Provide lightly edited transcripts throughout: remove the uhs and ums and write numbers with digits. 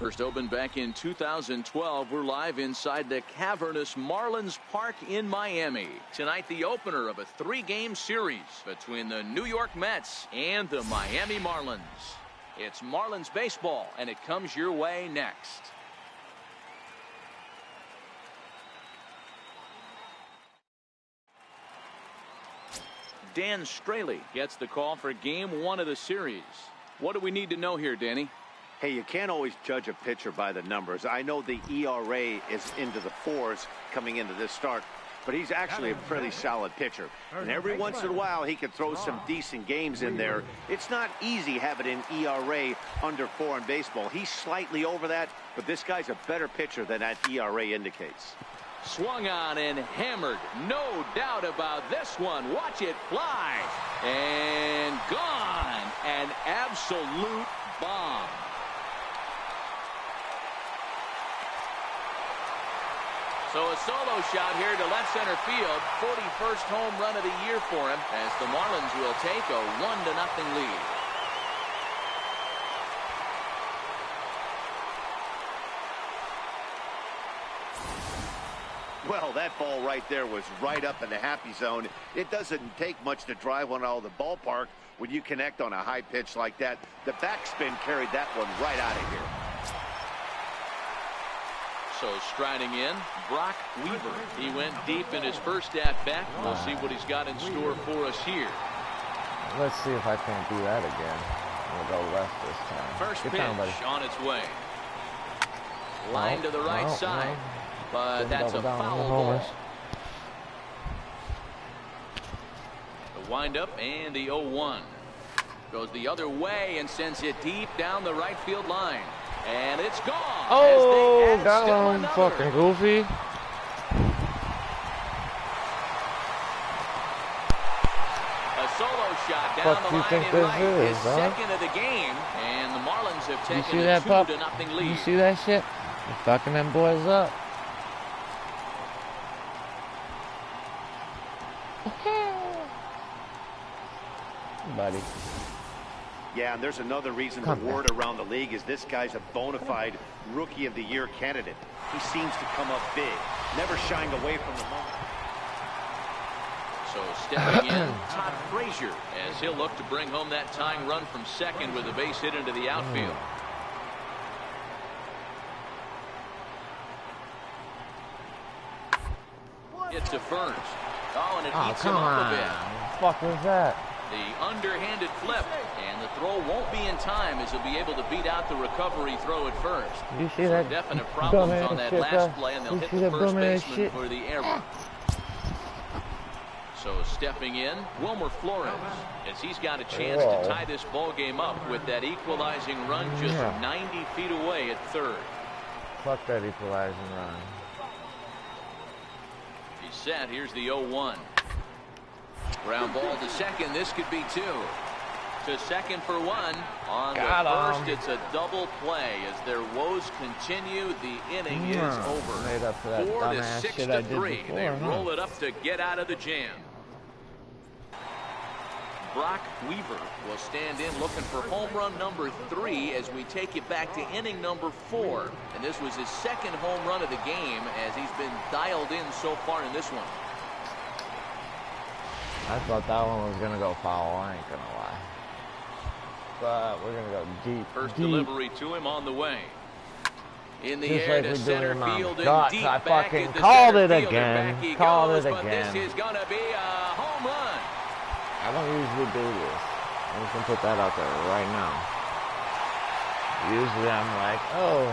First opened back in 2012. We're live inside the cavernous Marlins Park in Miami. Tonight, the opener of a 3-game series between the New York Mets and the Miami Marlins. It's Marlins baseball, and it comes your way next. Dan Straley gets the call for game 1 of the series. What do we need to know here, Danny? Hey, you can't always judge a pitcher by the numbers. I know the ERA is into the 4s coming into this start, but he's actually a pretty solid pitcher. And every once in a while, he can throw some decent games in there. It's not easy having an ERA under 4 in baseball. He's slightly over that, but this guy's a better pitcher than that ERA indicates. Swung on and hammered. No doubt about this one. Watch it fly. And gone. An absolute bomb. So a solo shot here to left center field. 41st home run of the year for him as the Marlins will take a 1-0 lead. Well, that ball right there was right up in the happy zone. It doesn't take much to drive one out of the ballpark when you connect on a high pitch like that. The backspin carried that one right out of here. So striding in, Brock Weaver. He went deep in his first at-bat. We'll see what he's got in store for us here. Let's see if I can't do that again. We'll go left this time. First pitch on its way. Line to the right side. But that's a foul ball. The windup and the 0-1. Goes the other way and sends it deep down the right field line. And it's gone. Oh, got him, fucking goofy. A solo shot down the line in right. His second of the game. And the Marlins have taken a 2-0 lead. You see that shit? You're fucking them boys up. Buddy. Yeah, and there's another reason the word around the league is this guy's a bona fide Rookie of the Year candidate. He seems to come up big, never shying away from the moment. So stepping in, Todd Frazier, as he'll look to bring home that tying run from second with a base hit into the outfield. It's to first. Oh, and it eats him up a bit. What the fuck was that? The underhanded flip, and the throw won't be in time as he'll be able to beat out the recovery throw at first. You see that? Definite problems on that last play, and they'll hit the first baseman for the error. So stepping in, Wilmer Flores, as he's got a chance to tie this ball game up with that equalizing run just 90 feet away at third. Fuck that equalizing run. He's set. Here's the 0-1. Ground ball to second. This could be 2. To second for 1. On the first, it's a double play as their woes continue. The inning is over. Made up for that 4 to 6 to 3. Before, they roll it up to get out of the jam. Brock Weaver will stand in looking for home run number 3 as we take it back to inning number 4. And this was his second home run of the game as he's been dialed in so far in this one. I thought that one was going to go foul, I ain't going to lie. But we're going to go deep. First delivery to him on the way. In the just air like to we're center doing field and God, deep I back fucking at the called it center again. Field, Called goes, it but again. This is going to be a home run. I don't usually do this. I'm just going to put that out there right now. Usually I'm like, oh,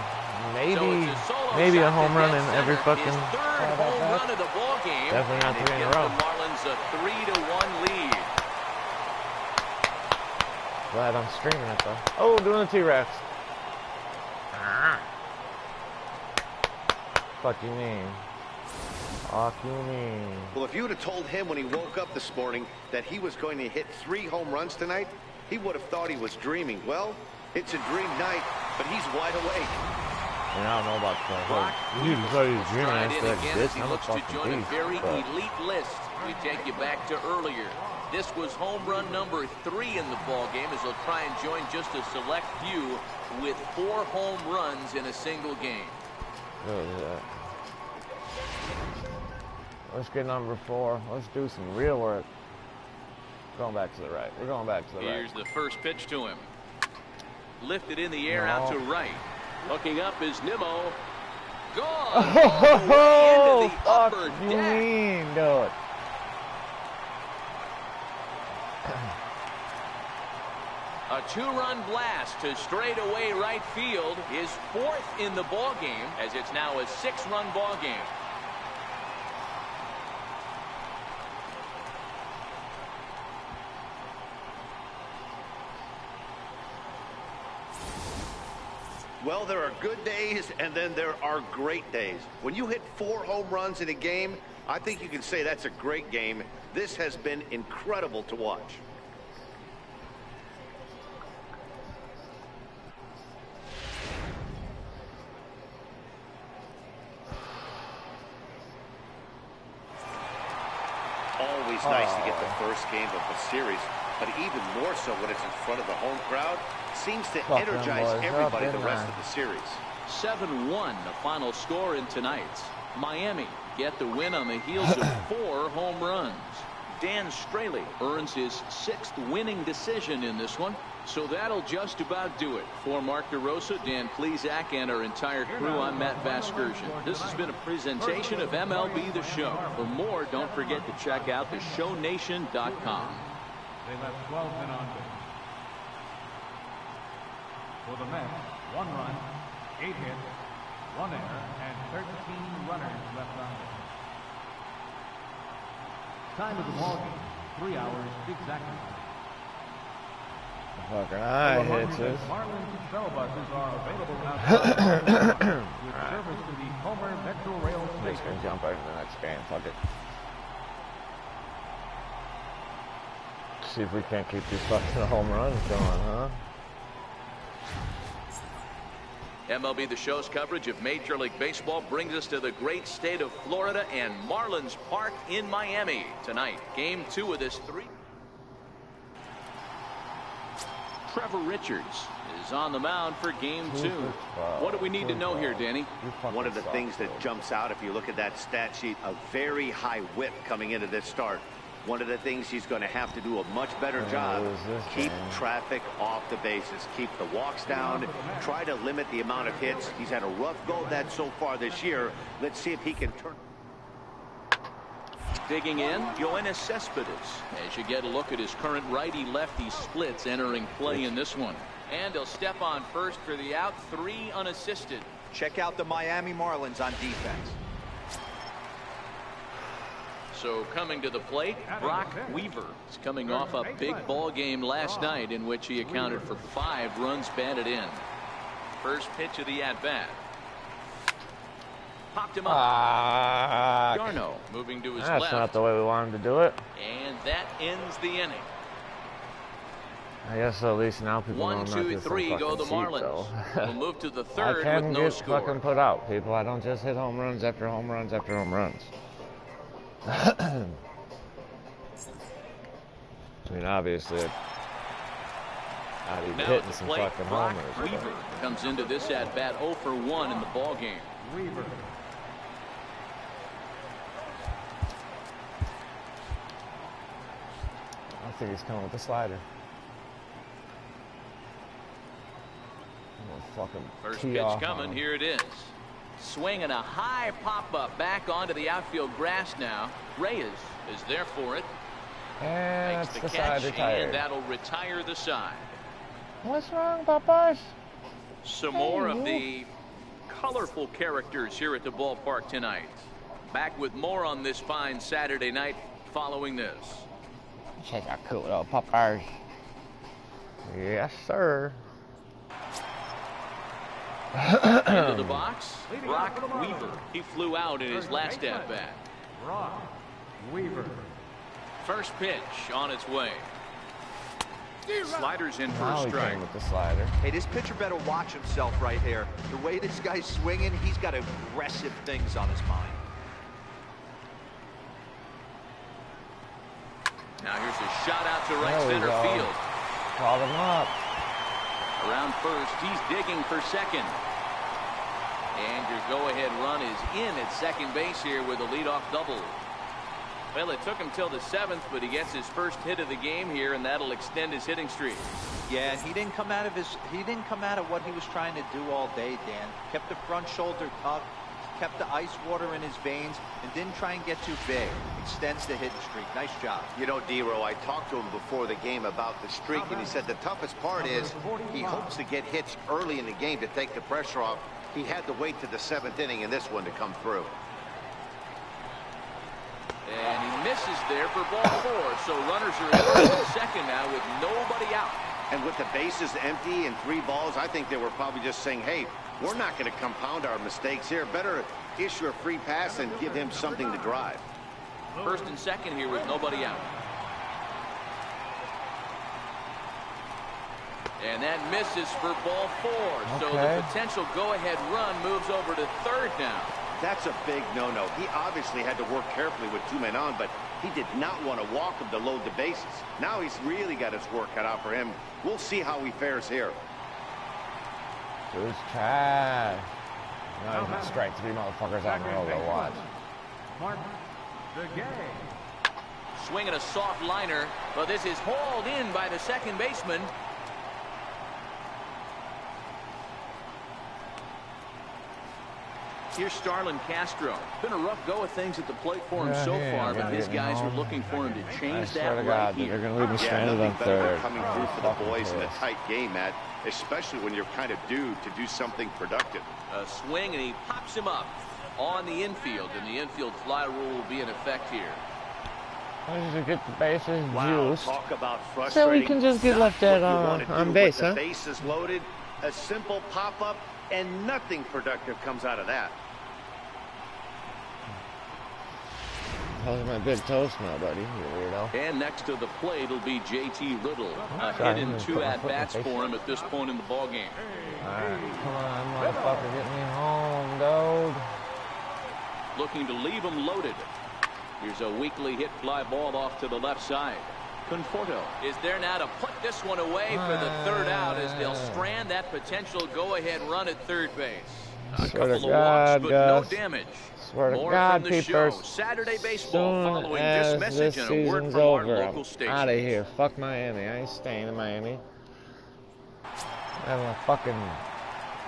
maybe a home run in every fucking third home run of the ball game. Definitely not 3 in a row. The Marlins a 3-1 lead. Glad I'm streaming it though. Oh, doing the T-Rex. Fuck you mean? Fuck you mean? Well, if you would have told him when he woke up this morning that he was going to hit 3 home runs tonight, he would have thought he was dreaming. Well, it's a dream night, but he's wide awake. And I don't know about that. You thought he was dreaming. I said, this, I'm a fucking beast. Very elite list. We take you back to earlier. This was home run number 3 in the ball game, as they'll try and join just a select few with 4 home runs in a single game. Let's get number 4. Let's do some real work. Going back to the right. We're going back to the right. Here's the first pitch to him. Lifted in the air out to right. Looking up is Nimmo. Gone. Oh, into the fuck upper you deck. mean, dude. A 2-run blast to straightaway right field, is 4th in the ball game, as it's now a 6-run ball game. Well, there are good days, and then there are great days. When you hit 4 home runs in a game, I think you can say that's a great game. This has been incredible to watch. Always nice to get the first game of the series, but even more so when it's in front of the home crowd. Seems to energize everybody the rest of the series. 7-1, the final score in tonight's. Miami get the win on the heels of 4 home runs. Dan Straley earns his 6th winning decision in this one. So that'll just about do it. For Mark DeRosa, Dan Plesac, and our entire crew, I'm Matt Vasgersian. This has been a presentation of MLB The Show. For more, don't forget to check out theshownation.com. They left 12 men on base. For the Mets, 1 run, 8 hits, 1 error, and 13 runners left on base. Time of the ball game, 3 hours exactly. Fucking eye hits this. Marlins shuttle buses are available outside with service to the Homer Metro Rail I'm just station. gonna jump right into the next game. Fuck it. See if we can't keep these fucking home runs going, huh? MLB The Show's coverage of Major League Baseball brings us to the great state of Florida and Marlins Park in Miami. Tonight, Game 2 of this 3. Trevor Richards is on the mound for Game 2. What do we need to know here, Danny? One of the things that jumps out, if you look at that stat sheet, a very high whip coming into this start. One of the things he's going to have to do a much better job, keep traffic off the bases, keep the walks down, try to limit the amount of hits. He's had a rough go of that so far this year. Let's see if he can turn. Digging in, Yoenis Cespedes, as you get a look at his current righty-lefty splits entering play in this one. And he'll step on first for the out, 3 unassisted. Check out the Miami Marlins on defense. So coming to the plate, Brock Weaver is coming off a big ball game last night in which he accounted for 5 runs batted in. First pitch of the at-bat. Popped him up. Garno moving to his left. That's not the way we wanted to do it. And that ends the inning. I guess at least now people know 1, I'm 2, not just 3 some go the fucking Marlins. cheat, We'll move to the I third with can no get score. fucking put out, people. I don't just hit home runs after home runs after home runs. I mean, obviously, I'd be Now at hitting the some plate, fucking Brock homers. Weaver comes into this at bat 0 for 1 in the ball game. Weaver. I think he's coming with the slider. I'm gonna fucking First tee pitch off coming. on him. Here it is. Swinging a high pop-up back onto the outfield grass now. Reyes is there for it. And Makes that's the the catch, side retired. and that'll retire the side. What's wrong, Popeyes? Some more of the colorful characters here at the ballpark tonight. Back with more on this fine Saturday night following this. Check out cool little Popeyes. Yes, sir. Into the box, Brock Weaver. He flew out in his last at-bat. Brock Weaver. First pitch on its way. Sliders in for Now a he strike. came with the slider. Hey, this pitcher better watch himself right here. The way this guy's swinging, he's got aggressive things on his mind. Now here's a shot out to right There we center go. field. Called him up. Around first, he's digging for second. And your go-ahead run is in at second base here with a leadoff double. Well, it took him till the 7th, but he gets his first hit of the game here, and that'll extend his hitting streak. Yeah, and he didn't come out of what he was trying to do all day, Dan. Kept the front shoulder up, kept the ice water in his veins, and didn't try and get too big. Extends the hitting streak. Nice job. You know, D-Row, I talked to him before the game about the streak, and he said the toughest part is he hopes to get hits early in the game to take the pressure off. He had to wait to the 7th inning in this one to come through. And he misses there for ball 4. So runners are in first and second now with nobody out. And with the bases empty and 3 balls, I think they were probably just saying, hey, we're not going to compound our mistakes here. Better issue a free pass and give him something to drive. First and second here with nobody out. And that misses for ball 4. So the potential go-ahead run moves over to third now. That's a big no-no. He obviously had to work carefully with 2 men on, but he did not want to walk him to load the bases. Now he's really got his work cut out for him. We'll see how he fares here. Dude's trash. Now he's gonna strike 3 motherfuckers out in a row to watch. Martin DeGay. Swinging a soft liner, but this is hauled in by the second baseman. Here's Starlin Castro. Been a rough go of things at the plate for him so far, but his guys are looking for him to change that right here. They're gonna leave him stranded on third. Coming through for the boys in a tight game, Matt, especially when you're kind of due to do something productive. A swing, and he pops him up on the infield, and the infield fly rule will be in effect here. Why did you get the bases juiced? Talk about frustrating. So we can just get left at on base, huh? The bases loaded, a simple pop-up, and nothing productive comes out of that. How's my big toast now, buddy? You weirdo. And next to the plate will be J.T. Riddle. A hit and 2 at-bats for him at this point in the ballgame. All right, come on, motherfucker, get me home, dude. Looking to leave him loaded. Here's a weakly hit fly ball off to the left side. Conforto is there now to put this one away for the third out as they'll strand that potential go-ahead run at third base. A couple of walks, but no damage. Swear to More God, from the peepers. show. Saturday baseball following as this message this and a word season's from our over, local station. out of here. Fuck Miami. I ain't staying in Miami. Having a fucking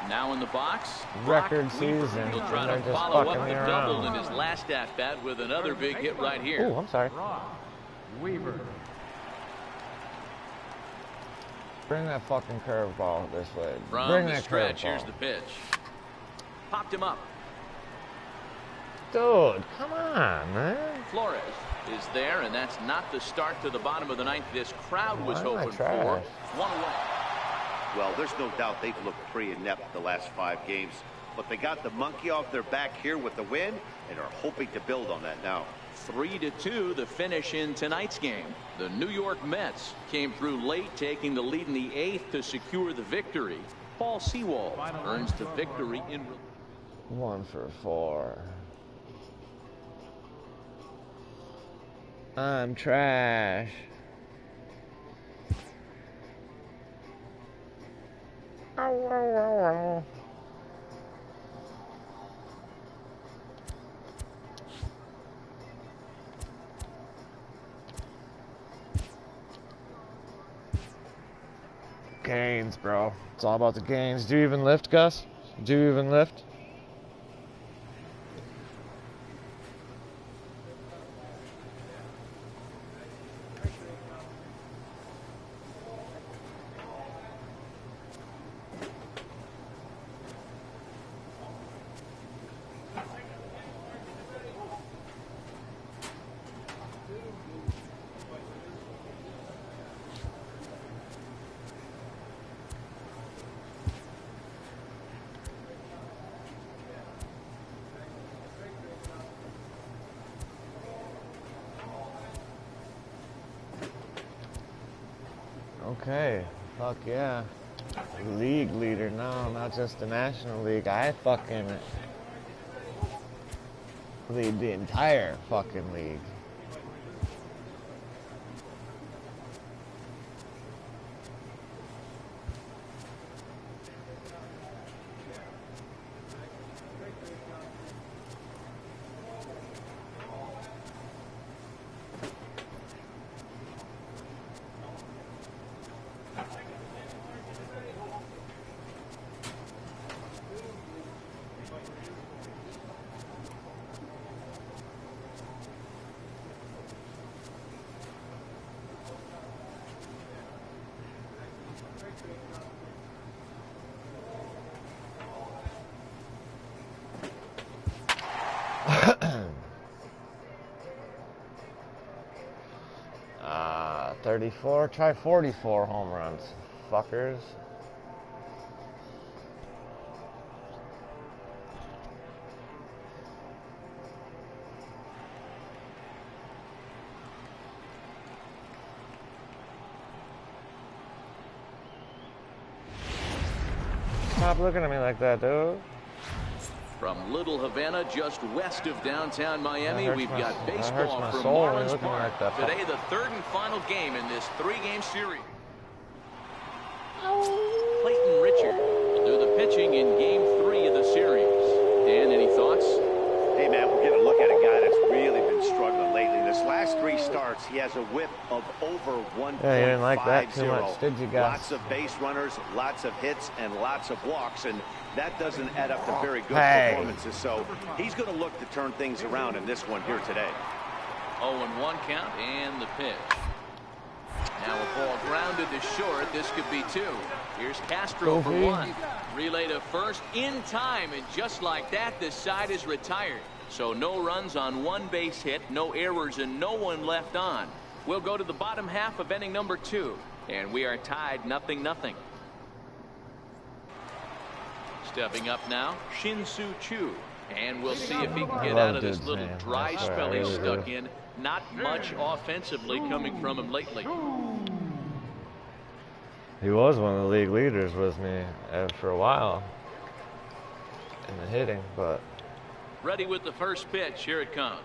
now in the box, record Brock Weaver. season. He'll try They're to just follow fucking up me the double around. in his last at-bat with another big hit right here. Oh, I'm sorry. Brock Weaver. Bring that fucking curveball this way. From Bring the that stretch, curveball. here's the pitch. Popped him up. Dude, come on, man. Flores is there, and that's not the start to the bottom of the 9th this crowd was Why am I hoping for. trash? 1 away. Well, there's no doubt they've looked pretty inept the last 5 games, but they got the monkey off their back here with the win and are hoping to build on that now. 3-2 the finish in tonight's game. The New York Mets came through late, taking the lead in the 8th to secure the victory. Paul Sewald earns the victory in 1 for 4. I'm trash. Ow, ow, ow, ow. Gains, bro. It's all about the gains. Do you even lift, Gus? Do you even lift? Okay, fuck yeah. League leader now, not just the National League. I fucking lead the entire fucking league. Ah, 34. Try 44 home runs, fuckers. Stop looking at me like that, dude. From Little Havana, just west of downtown Miami, we've got baseball from soul when Marlins looking Park. like that. Today, the third and final game in this three-game series. Clayton Richard will do the pitching in Game 3 of the series. Dan, any thoughts? Hey, man, we're getting a look at a guy that's really been struggling lately. This last 3 starts, he has a whip of over 1.50. Yeah, you didn't like that too much, did you guys? Lots of base runners, lots of hits, and lots of walks, and that doesn't add up to very good performances. So he's going to look to turn things around in this one here today. 0-1 count and the pitch. Now a ball grounded to short. This could be 2. Here's Castro for 1. Relay to first in time, and just like that, this side is retired. So no runs on 1 base hit, no errors, and no one left on. We'll go to the bottom half of inning number 2, and we are tied 0-0. Stepping up now, Shin-Soo Choo. And we'll see if he can get out of this little dry spell he's stuck in. Not much offensively coming from him lately. He was one of the league leaders with me for a while in the hitting, but... Ready with the first pitch. Here it comes.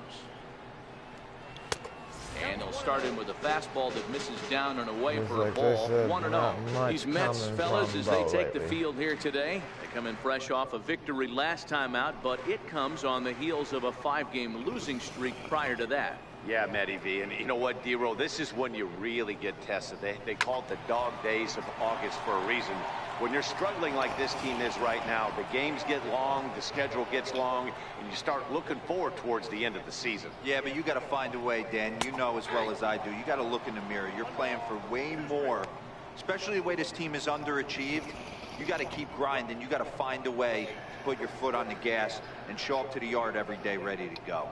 And they'll start him with a fastball that misses down and away for a ball. 1-0. These Mets fellas, as they take the field here today, they come in fresh off a victory last time out, but it comes on the heels of a 5-game losing streak prior to that. Yeah, Matty V, and you know what, D-Roll, this is when you really get tested. They call it the dog days of August for a reason. When you're struggling like this team is right now, the games get long, the schedule gets long, and you start looking forward towards the end of the season. Yeah, but you got to find a way, Dan. You know as well as I do. You got to look in the mirror. You're playing for way more, especially the way this team is underachieved. You got to keep grinding. You got to find a way to put your foot on the gas and show up to the yard every day ready to go.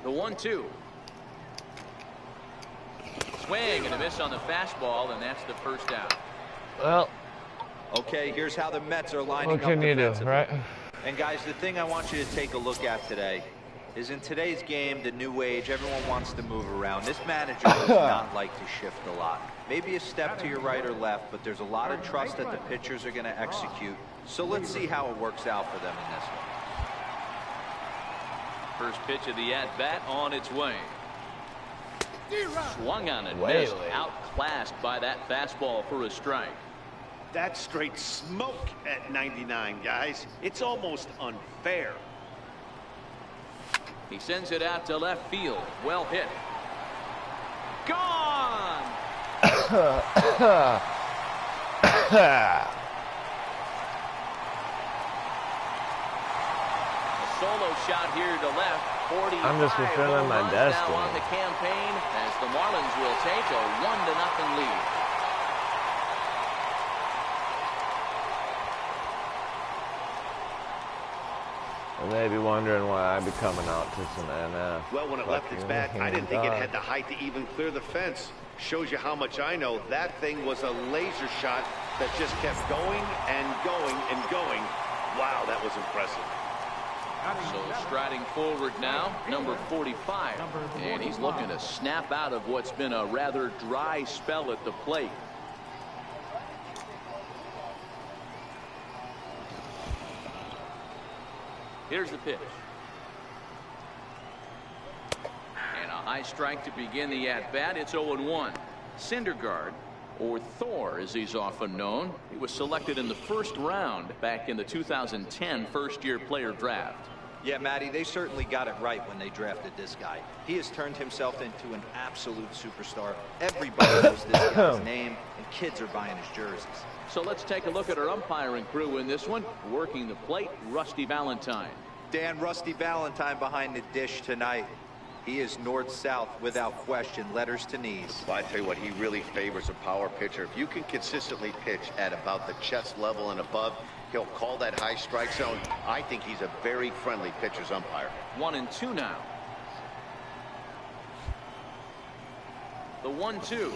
The 1-2. Swing and a miss on the fastball, and that's the first out. Well, okay, here's how the Mets are lining what can up you do, defensively. right? And guys, the thing I want you to take a look at today is in today's game, the new age, everyone wants to move around. This manager does not like to shift a lot. Maybe a step to your right or left, but there's a lot of trust that the pitchers are going to execute. So let's see how it works out for them in this one. First pitch of the at-bat on its way. Swung on it, Way missed, late. outclassed by that fastball for a strike. That's straight smoke at 99, guys. It's almost unfair. He sends it out to left field. Well hit. Gone! Solo shot here to left. 45 I'm just fulfilling my home runs destiny. now on the campaign as the Marlins will take a 1-0 lead. You may be wondering why I'd be coming out to some NF. Well, when it left its bat, I didn't think it had the height to even clear the fence. Shows you how much I know. That thing was a laser shot that just kept going and going and going. Wow, that was impressive. So striding forward now, number 45. And he's looking to snap out of what's been a rather dry spell at the plate. Here's the pitch. And a high strike to begin the at-bat. It's 0-1. Syndergaard, or Thor as he's often known, he was selected in the first round back in the 2010 first-year player draft. Yeah, Matty, they certainly got it right when they drafted this guy. He has turned himself into an absolute superstar. Everybody knows this guy's name, and kids are buying his jerseys. So let's take a look at our umpiring crew in this one. Working the plate, Rusty Valentine. Dan, Rusty Valentine behind the dish tonight. He is north-south without question, letters to knees. Well, I tell you what, he really favors a power pitcher. If you can consistently pitch at about the chest level and above, he'll call that high strike zone. I think he's a very friendly pitcher's umpire. 1-2 now. The 1-2.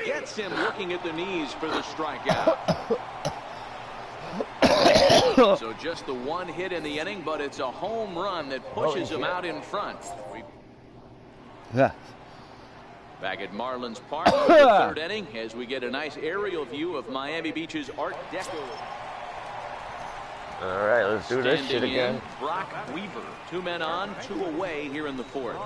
Gets him looking at the knees for the strikeout. So just the one hit in the inning, but it's a home run that pushes him out in front. Yeah. Back at Marlins Park for the third inning as we get a nice aerial view of Miami Beach's Art Deco. All right, let's do this shit Standing again. in, Brock Weaver. 2 men on, 2 away here in the 4th.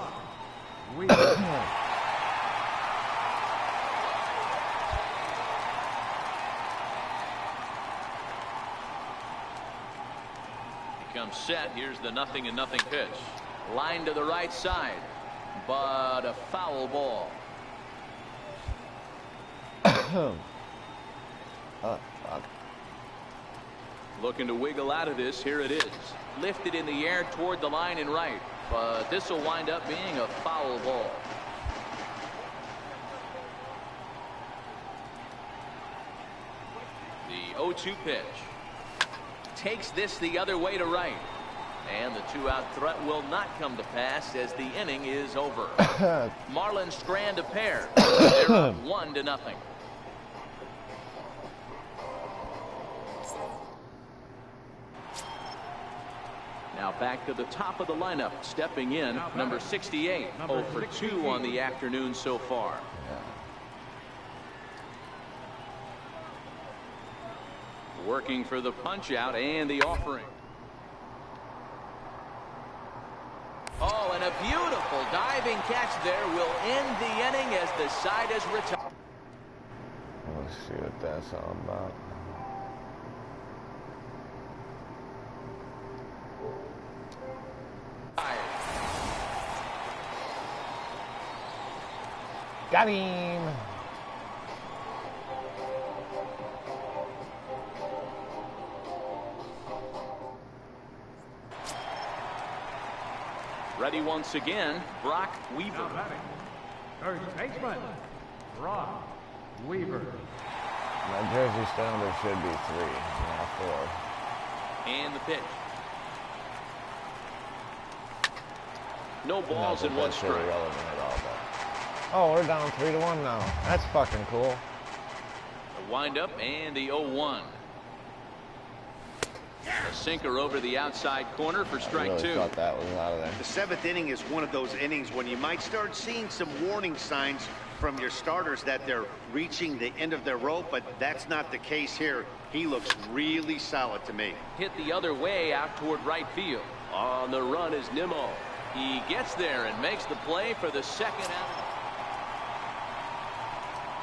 Comes set. Here's the 0-0 pitch. Line to the right side, but a foul ball. Fuck. Looking to wiggle out of this. Here it is. Lifted in the air toward the line and right, but this will wind up being a foul ball. The 0-2 pitch. Takes this the other way to right. And the 2-out threat will not come to pass as the inning is over. Marlins strand a pair. They're up 1-0. Now back to the top of the lineup. Stepping in, number 68. 0 for 2 on the afternoon so far. Working for the punch out and the offering. Oh, and a beautiful diving catch there will end the inning as the side is retired. Let's see what that's all about. Got him. Ready once again, Brock Weaver. Now batting, third baseman, Brock Weaver. My jersey standard should be 3, not 4. And the pitch. No balls in one strike. Irrelevant at all, but. Oh, we're down 3-1 now. That's fucking cool. The windup and the 0-1. A sinker over the outside corner for strike Really 2. thought that was out of there. The 7th inning is one of those innings when you might start seeing some warning signs from your starters that they're reaching the end of their rope, but that's not the case here. He looks really solid to me. Hit the other way out toward right field. On the run is Nimmo. He gets there and makes the play for the second out.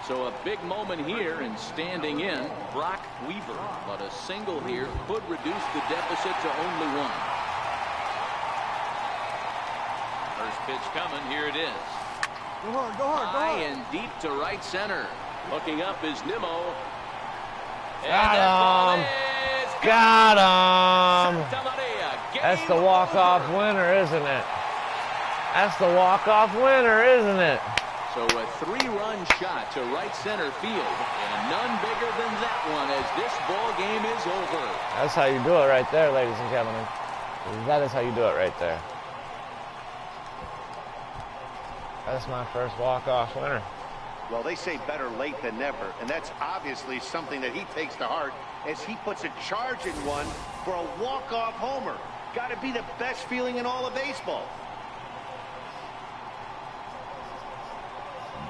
So a big moment here, and standing in, Brock Weaver. But a single here could reduce the deficit to only 1. First pitch coming. Here it is. Go hard, go hard, go High hard. and deep to right center. Looking up is Nimmo. And Got that ball him. is Got him. Santa Maria. That's the Game walk-off over. winner, isn't it? That's the walk-off winner, isn't it? So a 3-run shot to right center field, and none bigger than that one as this ball game is over. That's how you do it right there, ladies and gentlemen. That is how you do it right there. That's my first walk-off winner. Well, they say better late than never, and that's obviously something that he takes to heart as he puts a charge in one for a walk-off homer. Got to be the best feeling in all of baseball.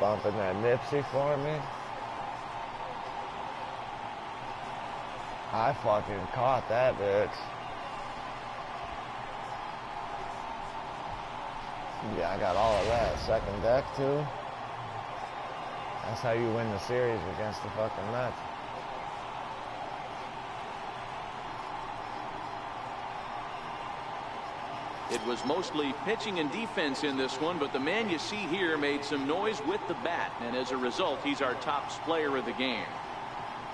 Bumping that Nipsey for me. I fucking caught that bitch. Yeah, I got all of that. Second deck, too. That's how you win the series against the fucking Mets. It was mostly pitching and defense in this one, but the man you see here made some noise with the bat, and as a result, he's our top player of the game.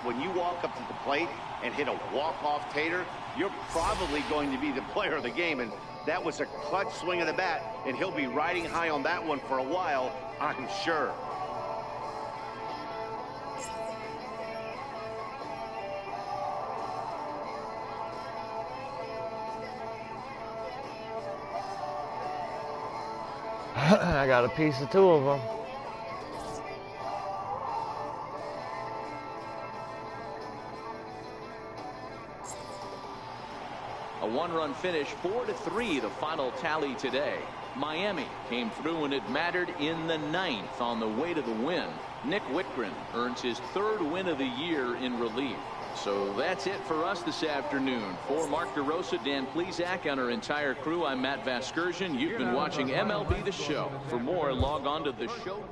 when you walk up to the plate and hit a walk-off tater, you're probably going to be the player of the game. And that was a clutch swing of the bat, and he'll be riding high on that one for a while, I'm sure. I got a piece of 2 of them. A one-run finish, 4-3, the final tally today. Miami came through when it mattered in the 9th on the way to the win. Nick Wittgren earns his 3rd win of the year in relief. So that's it for us this afternoon. For Mark DeRosa, Dan Plesac, and our entire crew, I'm Matt Vasgersian. You've been watching MLB The Show. For more, log on to the show.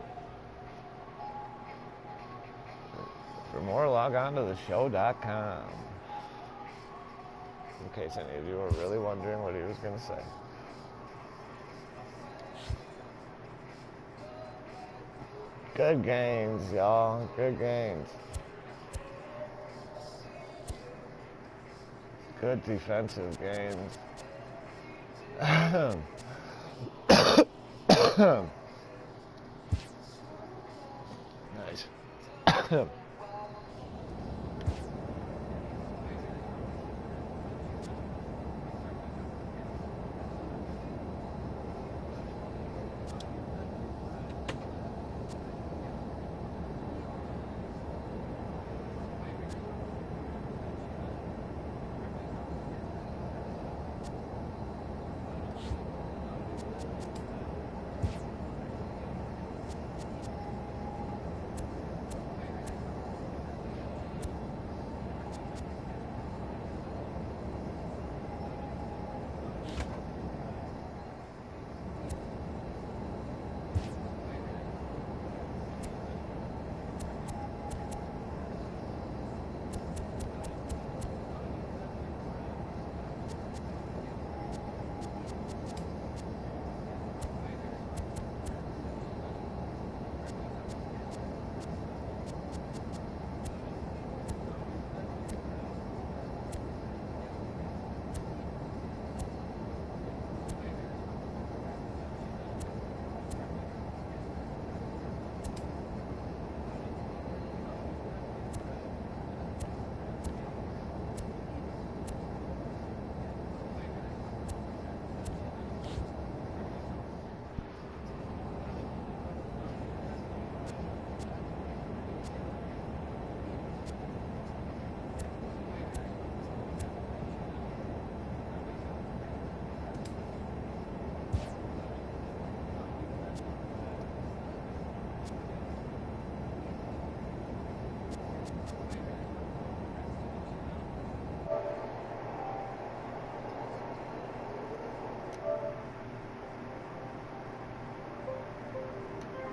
For more, log on to theshow.com. In case any of you were really wondering what he was going to say. Good games, y'all. Good games. Good defensive games. Nice.